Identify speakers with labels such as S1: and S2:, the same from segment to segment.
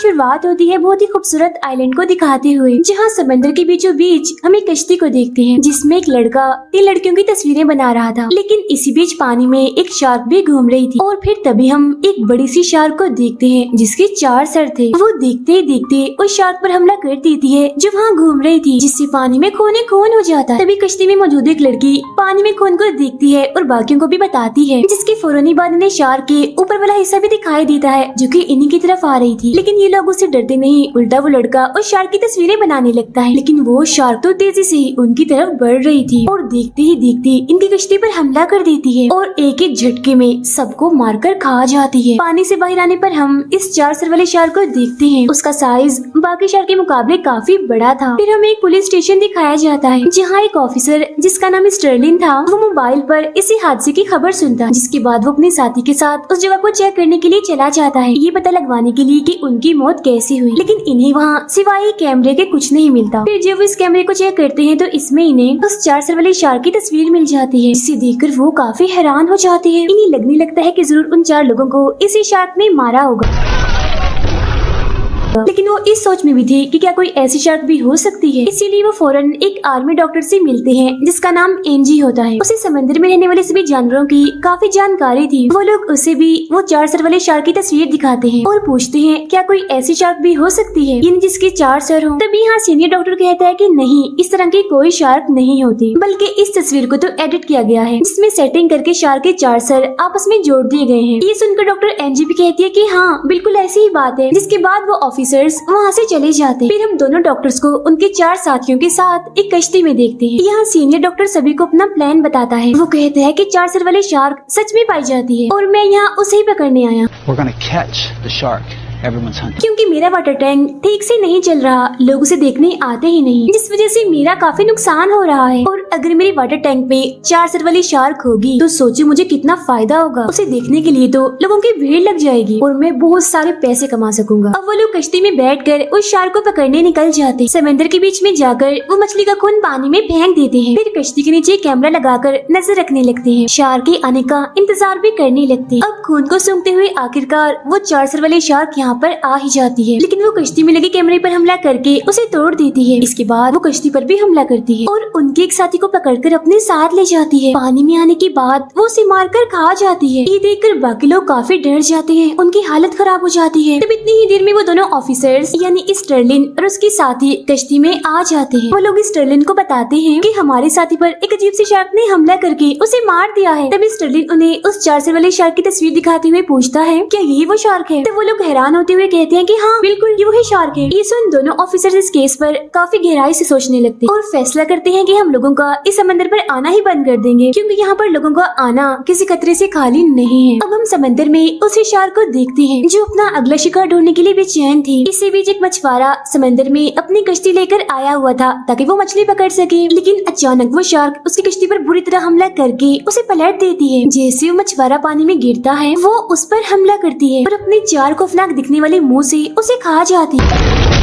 S1: शुरुआत होती है बहुत ही खूबसूरत आइलैंड को दिखाते हुए, जहाँ समंदर के बीचों बीच हम एक कश्ती को देखते हैं जिसमें एक लड़का 3 लड़कियों की तस्वीरें बना रहा था। लेकिन इसी बीच पानी में एक शार्क भी घूम रही थी और फिर तभी हम एक बड़ी सी शार्क को देखते हैं जिसके 4 सर थे। वो देखते ही देखते उस शार्क पर हमला कर देती है जो वहाँ घूम रही थी, जिससे पानी में खून हो जाता है। तभी कश्ती में मौजूद एक लड़की पानी में खून को देखती है और बाकियों को भी बताती है, जिसके फौरन बाद इन्हें शार्क के ऊपर वाला हिस्सा भी दिखाई देता है जो कि इन्हीं की तरफ आ रही थी। लेकिन ये लोग उससे डरते नहीं, उल्टा वो लड़का उस शार्क की तस्वीरें बनाने लगता है। लेकिन वो शार्क तो तेजी से उनकी तरफ बढ़ रही थी और देखते ही देखते इनकी कश्ती पर हमला कर देती है और एक एक झटके में सबको मारकर खा जाती है। पानी से बाहर आने पर हम इस 4 सर वाले शार्क को देखते हैं। उसका साइज बाकी शार्क के मुकाबले काफी बड़ा था। फिर हमें एक पुलिस स्टेशन दिखाया जाता है जहाँ एक ऑफिसर जिसका नाम स्टर्लिन था, वो मोबाइल पर इसी हादसे की खबर सुनता, जिसके बाद वो अपने साथी के साथ उस जगह को चेक करने के लिए चला जाता है, ये पता लगवाने के लिए कि उनकी मौत कैसी हुई। लेकिन इन्हें वहाँ सिवाय कैमरे के कुछ नहीं मिलता। फिर जब इस कैमरे को चेक करते हैं तो इसमें इन्हें उस 4 सर वाले शार्क की तस्वीर मिल जाती है, जिसे देखकर वो काफी हैरान हो जाती है। इन्हें लगने लगता है कि जरूर उन 4 लोगों को इसी शार्क ने मारा होगा। लेकिन वो इस सोच में भी थे कि क्या कोई ऐसी शार्क भी हो सकती है, इसीलिए वो फौरन एक आर्मी डॉक्टर से मिलते हैं जिसका नाम एनजी होता है। उसे समंदर में रहने वाले सभी जानवरों की काफी जानकारी थी। वो लोग उसे भी वो 4 सर वाले शार्क की तस्वीर दिखाते हैं और पूछते हैं क्या कोई ऐसी शार्क भी हो सकती है जिसके 4 सर हो। तभी यहाँ सीनियर डॉक्टर कहता है कि नहीं, इस तरह की कोई शार्क नहीं होती, बल्कि इस तस्वीर को तो एडिट किया गया है जिसमें सेटिंग करके शार्क के 4 सर आपस में जोड़ दिए गए हैं। ये सुनकर डॉक्टर एनजी भी कहती है कि हाँ बिल्कुल ऐसी ही बात है। जिसके बाद वो ऑफिसर्स वहाँ से चले जाते हैं। फिर हम दोनों डॉक्टर्स को उनके 4 साथियों के साथ एक कश्ती में देखते हैं। यहाँ सीनियर डॉक्टर सभी को अपना प्लान बताता है। वो कहते हैं कि 4 सर वाले शार्क सच में पाई जाती है और मैं यहाँ उसे ही पकड़ने आया।
S2: We're gonna catch the shark. Everyone's hunting.
S1: क्योंकि मेरा वाटर टैंक ठीक से नहीं चल रहा, लोग उसे देखने आते ही नहीं, जिस वजह से मेरा काफी नुकसान हो रहा है। और अगर मेरे वाटर टैंक पे 4 सर वाली शार्क होगी तो सोचो मुझे कितना फायदा होगा। उसे देखने के लिए तो लोगों की भीड़ लग जाएगी और मैं बहुत सारे पैसे कमा सकूंगा। अब वो लोग कश्ती में बैठकर उस शार्क को पकड़ने निकल जाते। समंदर के बीच में जाकर वो मछली का खून पानी में फेंक देते हैं। फिर कश्ती के नीचे कैमरा लगाकर नजर रखने लगते हैं, शार्क के आने का इंतजार भी करने लगते हैं। अब खून को सूंघते हुए आखिरकार वो 4 सर वाली शार्क यहाँ पर आ ही जाती है, लेकिन वो कश्ती में लगे कैमरे पर हमला करके उसे तोड़ देती है। इसके बाद वो कश्ती पर भी हमला करती है और उनके एक साथी को पकड़कर अपने साथ ले जाती है। पानी में आने के बाद वो उसे मारकर खा जाती है। ये देखकर बाकी लोग काफी डर जाते हैं, उनकी हालत खराब हो जाती है। तब इतनी ही देर में वो दोनों ऑफिसर्स यानी स्टर्लिन और उसकी साथी कश्ती में आ जाते हैं। वो लोग स्टर्लिन को बताते हैं कि हमारे साथी पर एक अजीब सी शार्क ने हमला करके उसे मार दिया है। तभी स्टर्लिन उन्हें उस 4 सर वाले शार्क की तस्वीर दिखाते हुए पूछता है क्या यही वो शार्क है। तो वो लोग हैरान होते हुए कहते हैं कि हाँ बिल्कुल ये वही शार्क है। ये सुन दोनों ऑफिसर्स इस केस पर काफी गहराई से सोचने लगते हैं और फैसला करते हैं कि हम लोगों का इस समंदर पर आना ही बंद कर देंगे, क्योंकि यहाँ पर लोगों का आना किसी खतरे से खाली नहीं है। अब हम समंदर में उसी शार्क को देखते हैं जो अपना अगला शिकार ढूंढने के लिए बेचैन थी। इसी बीच एक मछुआरा समंदर में अपनी कश्ती लेकर आया हुआ था ताकि वो मछली पकड़ सके, लेकिन अचानक वो शार्क उसकी कश्ती पर बुरी तरह हमला करके उसे पलट देती है। जैसे वो मछुआरा पानी में गिरता है वो उस पर हमला करती है और अपने 4 खौफनाक दिखने वाले मुंह से उसे खा जाती है।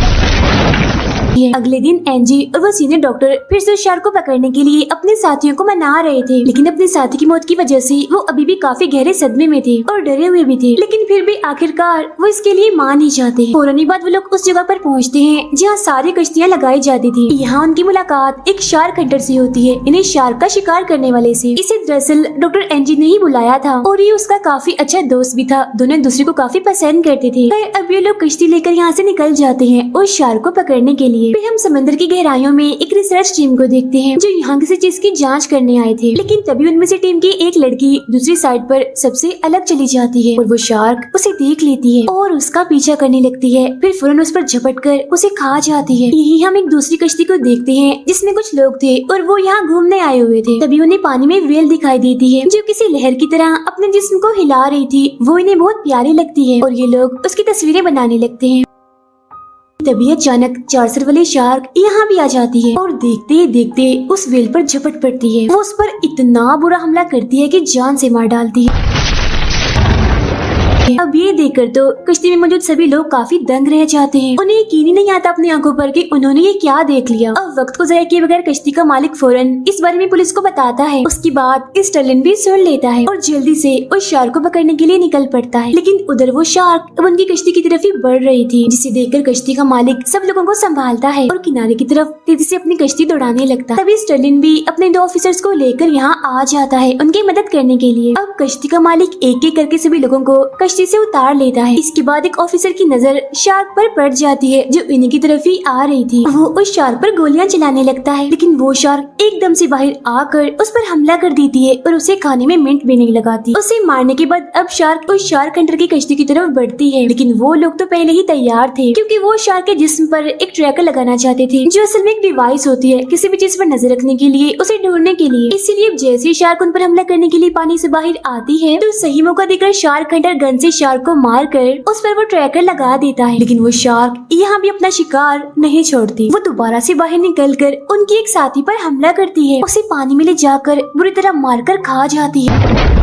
S1: अगले दिन एनजी और वो सीनियर डॉक्टर फिर से शार्क को पकड़ने के लिए अपने साथियों को मना रहे थे, लेकिन अपने साथी की मौत की वजह से वो अभी भी काफी गहरे सदमे में थे और डरे हुए भी थे। लेकिन फिर भी आखिरकार वो इसके लिए मान ही जाते हैं। फौरन बाद वो लोग उस जगह पर पहुंचते हैं जहाँ सारी कश्तियाँ लगाई जाती थी। यहाँ उनकी मुलाकात एक शार्क हंटर से होती है, इन्हें शार्क का शिकार करने वाले से। इसे दरअसल डॉक्टर एनजी ने ही बुलाया था और ये उसका काफी अच्छा दोस्त भी था। दोनों एक दूसरे को काफी पसंद करते थे। अब ये लोग कश्ती लेकर यहाँ से निकल जाते हैं उस शार्क को पकड़ने के लिए। फिर हम समंदर की गहराइयों में एक रिसर्च टीम को देखते हैं जो यहाँ किसी चीज की जांच करने आए थे, लेकिन तभी उनमें से टीम की एक लड़की दूसरी साइड पर सबसे अलग चली जाती है और वो शार्क उसे देख लेती है और उसका पीछा करने लगती है। फिर फौरन उस पर झपटकर उसे खा जाती है। यही हम एक दूसरी कश्ती को देखते हैं जिसमें कुछ लोग थे और वो यहाँ घूमने आए हुए थे। तभी उन्हें पानी में व्हेल दिखाई देती है जो किसी लहर की तरह अपने जिस्म को हिला रही थी। वो इन्हें बहुत प्यारी लगती है और ये लोग उसकी तस्वीरें बनाने लगते हैं। तभी अचानक 4 सर वाली शार्क यहाँ भी आ जाती है और देखते ही देखते उस व्हेल पर झपट पड़ती है। वो उस पर इतना बुरा हमला करती है कि जान से मार डालती है। अब ये देखकर तो कश्ती में मौजूद सभी लोग काफी दंग रह जाते हैं। उन्हें यकीन ही नहीं आता अपनी आंखों पर कि उन्होंने ये क्या देख लिया। अब वक्त को जाया किए बगैर कश्ती का मालिक फौरन इस बारे में पुलिस को बताता है। उसके बाद स्टर्लिन भी सुन लेता है और जल्दी से उस शार्क को पकड़ने के लिए निकल पड़ता है। लेकिन उधर वो शार्क अब उनकी कश्ती की तरफ ही बढ़ रही थी, जिसे देखकर कश्ती का मालिक सब लोगों को संभालता है और किनारे की तरफ तेजी से अपनी कश्ती दौड़ाने लगता है। तभी स्टर्लिन भी अपने 2 ऑफिसर्स को लेकर यहाँ आ जाता है उनकी मदद करने के लिए। अब कश्ती का मालिक एक एक करके सभी लोगों को कश्ती से उतार लेता है। इसके बाद एक ऑफिसर की नजर शार्क पर पड़ जाती है जो इन्हीं की तरफ ही आ रही थी। वो उस शार्क पर गोलियां चलाने लगता है, लेकिन वो शार्क एकदम से बाहर आकर उस पर हमला कर देती है और उसे खाने में मिनट भी नहीं लगाती। उसे मारने के बाद अब शार्क उस शार्क हंटर की कश्ती की तरफ बढ़ती है, लेकिन वो लोग तो पहले ही तैयार थे क्योंकि वो शार्क के जिस्म पर एक ट्रैकर लगाना चाहते थे, जो असल में एक डिवाइस होती है किसी भी चीज पर नजर रखने के लिए, उसे ढूंढने के लिए। इसीलिए जैसे ही शार्क उन पर हमला करने के लिए पानी से बाहर आती है तो सही मौका देकर शार्क हंटर गन से शार्क को मारकर उस पर वो ट्रैकर लगा देता है। लेकिन वो शार्क यहाँ भी अपना शिकार नहीं छोड़ती। वो दोबारा से बाहर निकलकर उनकी एक साथी पर हमला करती है, उसे पानी में ले जाकर बुरी तरह मारकर खा जाती है।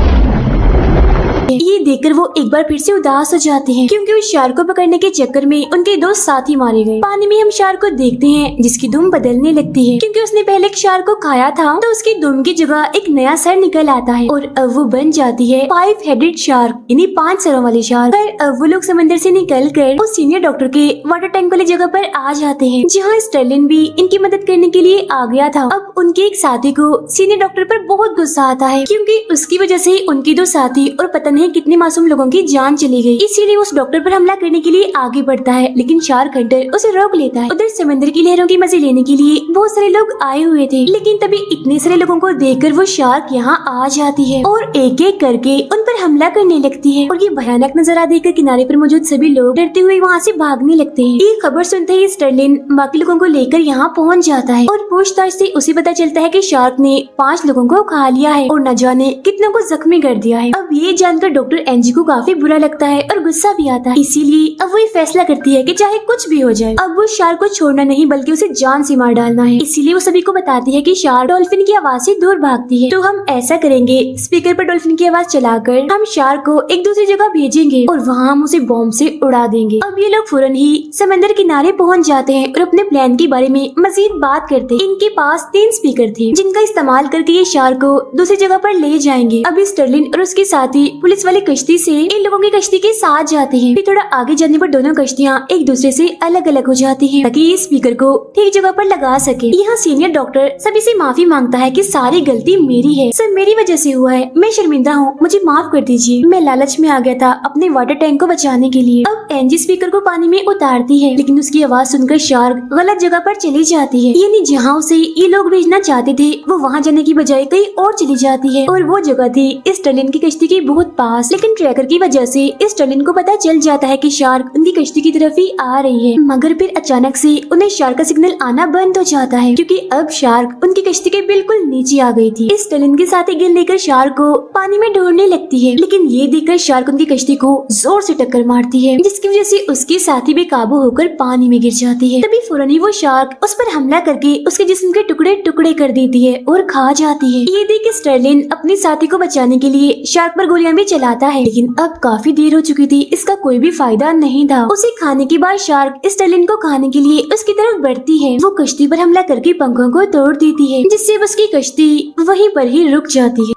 S1: ये देखकर वो एक बार फिर से उदास हो जाते हैं क्योंकि उस शार्क को पकड़ने के चक्कर में उनके 2 साथी मारे गए। पानी में हम शार्क को देखते हैं जिसकी दुम बदलने लगती है क्योंकि उसने पहले एक शार्क को खाया था, तो उसकी दुम की जगह एक नया सर निकल आता है और अब वो बन जाती है 5 हेडेड शार्क, यानी 5 सरों वाली शार्क। पर अब वो लोग समंदर से निकल कर उस सीनियर डॉक्टर के वाटर टैंक वाली जगह पर आ जाते हैं जहाँ स्टर्लिन भी इनकी मदद करने के लिए आ गया था। अब उनके एक साथी को सीनियर डॉक्टर पर बहुत गुस्सा आता है क्योंकि उसकी वजह से उनकी 2 साथी और पता नहीं कितने मासूम लोगों की जान चली गई। इसीलिए उस डॉक्टर पर हमला करने के लिए आगे बढ़ता है, लेकिन शार्क हंटर उसे रोक लेता है। उधर समंदर की लहरों की मजे लेने के लिए बहुत सारे लोग आए हुए थे, लेकिन तभी इतने सारे लोगों को देखकर वो शार्क यहाँ आ जाती है और एक एक करके उन पर हमला करने लगती है। और ये भयानक नजारा देखकर किनारे पर मौजूद सभी लोग डरते हुए वहाँ से भागने लगते हैं। ये खबर सुनते ही स्टर्लिन बाकी लोगों को लेकर यहाँ पहुँच जाता है और पूछताछ से उसे पता चलता है कि शार्क ने 5 लोगों को खा लिया है और न जाने कितनों को जख्मी कर दिया है। अब ये जानकर डॉक्टर एनजी को काफी बुरा लगता है और गुस्सा भी आता है। इसीलिए अब वो ये फैसला करती है कि चाहे कुछ भी हो जाए अब वो शार्क को छोड़ना नहीं बल्कि उसे जान से मार डालना है। इसीलिए वो सभी को बताती है कि शार्क डॉल्फिन की आवाज से दूर भागती है, तो हम ऐसा करेंगे, स्पीकर पर डॉल्फिन की आवाज चलाकर हम शार्क को एक दूसरी जगह भेजेंगे और वहाँ हम उसे बॉम्ब से उड़ा देंगे। अब ये लोग फौरन ही समंदर किनारे पहुँच जाते हैं और अपने प्लान के बारे में मजीद बात करते हैं। इनके पास 3 स्पीकर थे जिनका इस्तेमाल करके ये शार्क को दूसरी जगह पर ले जाएंगे। अब स्टर्लिन और उसके साथी पुलिस वाली कश्ती से इन लोगों की कश्ती के साथ जाते हैं। फिर थोड़ा आगे जाने पर दोनों कश्तियाँ एक दूसरे से अलग अलग हो जाती हैं ताकि ये स्पीकर को ठीक जगह पर लगा सके। यहाँ सीनियर डॉक्टर सभी से माफी मांगता है कि सारी गलती मेरी है, सब मेरी वजह से हुआ है, मैं शर्मिंदा हूँ, मुझे माफ कर दीजिए, मैं लालच में आ गया था अपने वाटर टैंक को बचाने के लिए। अब एनजी स्पीकर को पानी में उतारती है, लेकिन उसकी आवाज सुनकर शार्क गलत जगह पर चली जाती है, यानी जहाँ उसे ये लोग भेजना चाहते थे वो वहाँ जाने की बजाय कहीं और चली जाती है और वो जगह थी स्टर्लिन की कश्ती के बहुत पास। लेकिन ट्रैकर की वजह से स्टर्लिन को पता चल जाता है कि शार्क उनकी कश्ती की तरफ ही आ रही है, मगर फिर अचानक से उन्हें शार्क का सिग्नल आना बंद हो जाता है क्योंकि अब शार्क उनकी कश्ती के बिल्कुल नीचे आ गई थी। स्टर्लिन के साथ गेंद लेकर शार्क को पानी में ढूंढने लगती है, लेकिन ये देखकर शार्क उनकी कश्ती को जोर से टक्कर मारती है जिसकी वजह से उसके साथी बेकाबू होकर पानी में गिर जाती है। तभी फौरन ही वो शार्क उस पर हमला करके उसके जिस्म के टुकड़े टुकड़े कर देती है और खा जाती है। ये देख स्टर्लिन अपने साथी को बचाने के लिए शार्क पर गोलियां भी चलाता है, लेकिन अब काफी देर हो चुकी थी, इसका कोई भी फायदा नहीं था। उसे खाने के बाद शार्क स्टर्लिन को खाने के लिए उसकी तरफ बढ़ती है। वो कश्ती पर हमला करके पंखों को तोड़ देती है जिससे उसकी कश्ती वहीं पर ही रुक जाती है।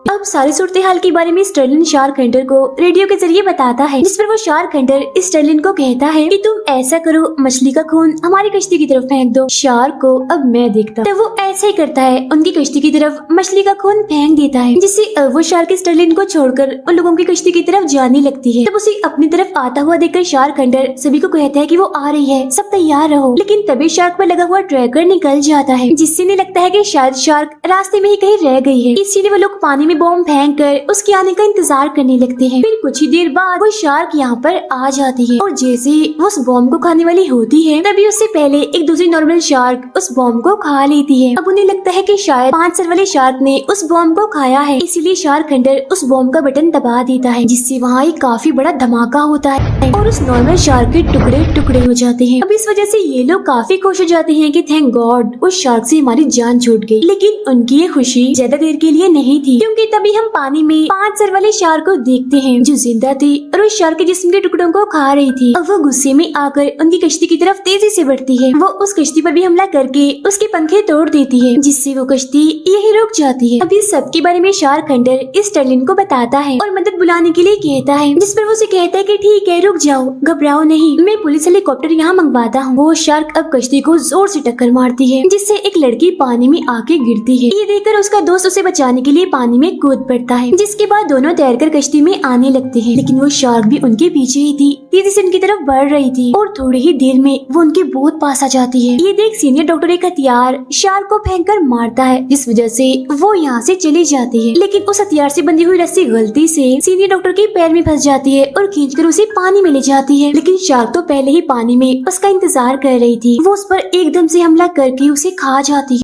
S1: अब सारी सूरत हाल के बारे में स्टर्लिन शार्क हंटर को रेडियो के जरिए बताता है, जिस पर वो शार्क हंटर स्टर्लिन को कहता है कि तुम ऐसा करो, मछली का खून हमारी कश्ती की तरफ फेंक दो। शार्क को अब मैं देखता तो वो ऐसा ही करता है, उनकी कश्ती की तरफ मछली का खून फेंक देता है, जिससे अब वो शार्क स्टर्लिन को छोड़कर उन लोगों की कश्ती की तरफ जाने लगती है। तब उसे अपनी तरफ आता हुआ देखकर शार्क हंटर सभी को कहता है कि वो आ रही है, सब तैयार रहो। लेकिन तभी शार्क पर लगा हुआ ट्रैकर निकल जाता है, जिससे इन्हें लगता है कि शायद शार्क रास्ते में ही कहीं रह गई है। इसीलिए वो लोग पानी में बॉम्ब फेंक कर उसके आने का इंतजार करने लगते हैं। फिर कुछ ही देर बाद वो शार्क यहाँ पर आ जाती है और जैसे वो उस बॉम्ब को खाने वाली होती है तभी उससे पहले एक दूसरी नॉर्मल शार्क उस बॉम्ब को खा लेती है। अब उन्हें लगता है कि शायद 5 सर वाले शार्क ने उस बॉम्ब को खाया है, इसीलिए शार्क हंटर उस बॉम्ब का बटन दबा देता है, जिससे वहाँ एक काफी बड़ा धमाका होता है और उस नॉर्मल शार्क के टुकड़े टुकड़े हो जाते हैं। अब इस वजह से ये लोग काफी खुश हो जाते हैं कि थैंक गॉड उस शार्क से हमारी जान छूट गई। लेकिन उनकी ये खुशी ज्यादा देर के लिए नहीं थी, क्योंकि तभी तभी हम पानी में 5 सर वाले शार्क को देखते हैं जो जिंदा थी और उस शार्क के जिस्म के टुकड़ों को खा रही थी। अब वो गुस्से में आकर उनकी कश्ती की तरफ तेजी से बढ़ती है। वो उस कश्ती पर भी हमला करके उसके पंखे तोड़ देती है, जिससे वो कश्ती यही रुक जाती है। अब इस सब के बारे में शार्क हंटर स्टर्लिन को बताता है और मदद बुलाने के लिए कहता है, जिस पर वो उसे कहता है कि ठीक है, रुक जाओ, घबराओ नहीं, मैं पुलिस हेलीकॉप्टर यहाँ मंगवाता हूँ। वो शार्क अब कश्ती को जोर से टक्कर मारती है, जिससे एक लड़की पानी में आके गिरती है। ये देखकर उसका दोस्त उसे बचाने के लिए पानी में कूद पड़ता है, जिसके बाद दोनों तैरकर कश्ती में आने लगते हैं। लेकिन वो शार्क भी उनके पीछे ही थी, तेजी से उनकी तरफ बढ़ रही थी और थोड़ी ही देर में वो उनके बहुत पास आ जाती है। ये देख सीनियर डॉक्टर एक हथियार शार्क को फेंककर मारता है, जिस वजह से वो यहाँ से चली जाती है। लेकिन उस हथियार से बंधी हुई रस्सी गलती से सीनियर डॉक्टर के पैर में फंस जाती है और खींचकर उसे पानी में ले जाती है। लेकिन शार्क तो पहले ही पानी में उसका इंतजार कर रही थी। वो उस पर एकदम से हमला करके उसे खा जाती है।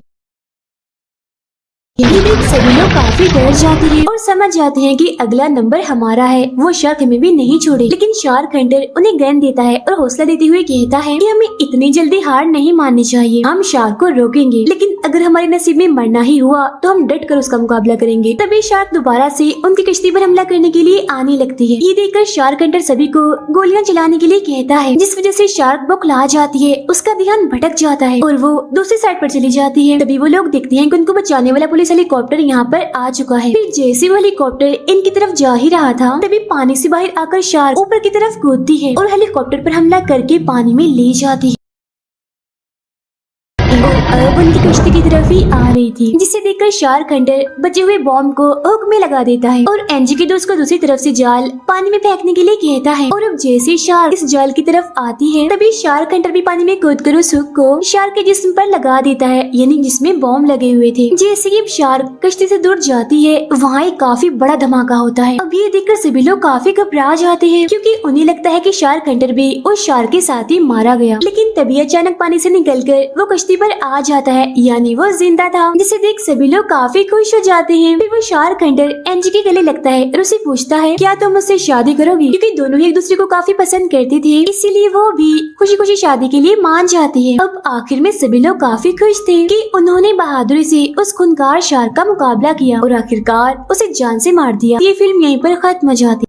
S1: ये देख सभी लोग काफी डर जाते हैं और समझ जाते हैं कि अगला नंबर हमारा है। वो शार्क हमें भी नहीं छोड़े। लेकिन शार्क हंटर उन्हें गन देता है और हौसला देते हुए कहता है कि हमें इतनी जल्दी हार नहीं माननी चाहिए। हम शार्क को रोकेंगे, लेकिन अगर हमारे नसीब में मरना ही हुआ तो हम डट कर उसका मुकाबला करेंगे। तभी शार्क दोबारा से उनकी कश्ती पर हमला करने के लिए आने लगती है। ये देखकर शार्क हंटर सभी को गोलियां चलाने के लिए कहता है, जिस वजह से शार्क बौखला जाती है, उसका ध्यान भटक जाता है और वो दूसरी साइड पर चली जाती है। तभी वो लोग देखते हैं कि उनको बचाने वाला पुलिस हेलीकॉप्टर यहाँ पर आ चुका है। फिर जैसे वो हेलीकॉप्टर इनकी तरफ जा ही रहा था, तभी पानी से बाहर आकर शार्क ऊपर की तरफ कूदती है और हेलीकॉप्टर पर हमला करके पानी में ले जाती है। अब उनकी कश्ती की तरफ ही आ रही थी, जिसे देखकर शार्क हंटर बचे हुए बॉम्ब को हुक में लगा देता है और एंजी के दोस्त को दूसरी तरफ से जाल पानी में फेंकने के लिए कहता है। और अब जैसे शार्क इस जाल की तरफ आती है, तभी शार्क हंटर भी पानी में कूदकर उस हुक को शार्क के जिस्म पर लगा देता है, यानी जिसमें बॉम्ब लगे हुए थे। जैसे ही शार्क कश्ती से दूर जाती है, वहाँ एक काफी बड़ा धमाका होता है। अब ये देखकर सभी लोग काफी घबरा जाते हैं, क्योंकि उन्हें लगता है कि शार्क हंटर भी उस शार्क के साथ ही मारा गया। लेकिन तभी अचानक पानी से निकलकर वो कश्ती पर आ जाता है, यानी वो जिंदा था, जिसे देख सभी लोग काफी खुश हो जाते हैं। फिर वो शार्क हंटर एंजी के गले लगता है और उसे पूछता है, क्या तुम मुझसे शादी करोगी? क्योंकि दोनों ही एक दूसरे को काफी पसंद करते थे, इसीलिए वो भी खुशी खुशी शादी के लिए मान जाती है। अब आखिर में सभी लोग काफी खुश थे कि उन्होंने बहादुरी से उस खूंखार शार्क का मुकाबला किया और आखिरकार उसे जान से मार दिया। ये फिल्म यहीं पर खत्म हो जाती है।